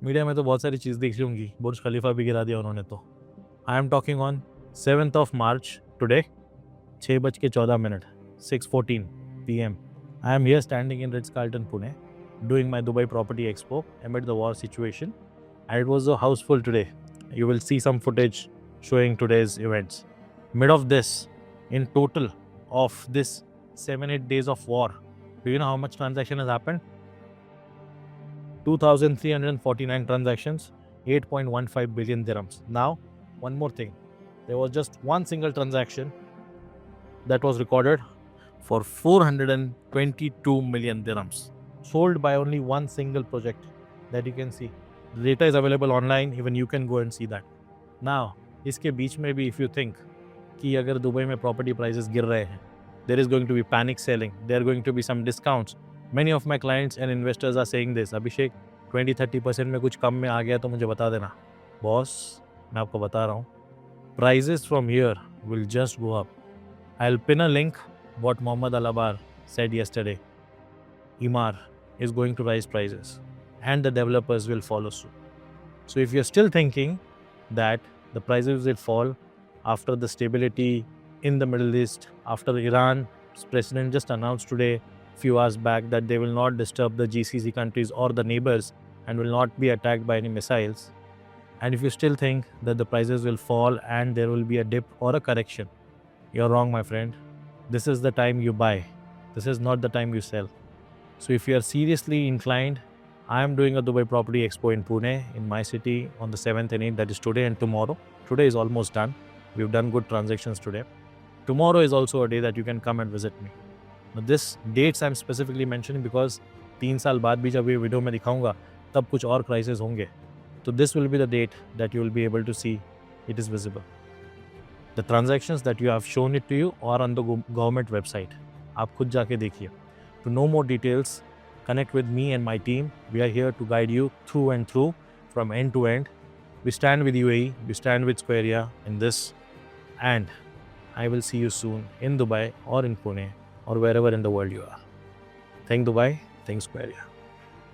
Media में तो बहुत सारी चीज़ दिख रही होंगी, बुर्ज खलीफा भी गिरा दिया उन्होंने तो। I am talking on 7th of March today 6:14 6:14 PM. I am here standing in Ritz-Carlton, Pune, doing my Dubai Property Expo amid the war situation, and it was so houseful today. You will see some footage showing today's events. Mid of this, in total of this 7-8 days of war, do you know how much transaction has happened? 2,349 transactions, 8.15 billion dirhams. Now, one more thing. There was just one single transaction that was recorded for 422 million dirhams, sold by only one single project that you can see. The data is available online, even you can go and see that. Now, इसके बीच में भी if you think कि अगर Dubai में property prices गिर रहे हैं, there is going to be panic selling, there are going to be some discounts. Many of my clients and investors are saying this, अभिषेक 20-30% में कुछ कम में आ गया तो मुझे बता देना. बॉस, मैं आपको बता रहा हूँ, prices from here will just go up. I'll pin a link what Mohammad Alabar said yesterday. Emaar is going to raise prices and the developers will follow suit. So if you're still thinking that the prices will fall after the stability in the Middle East, after Iran's president just announced today, few hours back, that they will not disturb the GCC countries or the neighbors and will not be attacked by any missiles. And if you still think that the prices will fall and there will be a dip or a correction, you're wrong, my friend. This is the time you buy. This is not the time you sell. So if you are seriously inclined, I am doing a Dubai Property Expo in Pune, in my city, on the 7th and 8th, that is today and tomorrow. Today is almost done. We've done good transactions today. Tomorrow is also a day that you can come and visit me. Now this dates I'm specifically mentioning because 3 साल बाद भी जब ये video में दिखाऊंगा तब कुछ और crises होंगे. So this will be the date that you will be able to see it is visible. The transactions that you have shown it to you are on the government website. आप खुद जाके देखिए. To know more details, connect with me and my team. We are here to guide you through and through, from end to end. We stand with UAE, we stand with Squaria in this, and I will see you soon in Dubai or in Pune or wherever in the world you are. Thank Dubai, thank Squaria.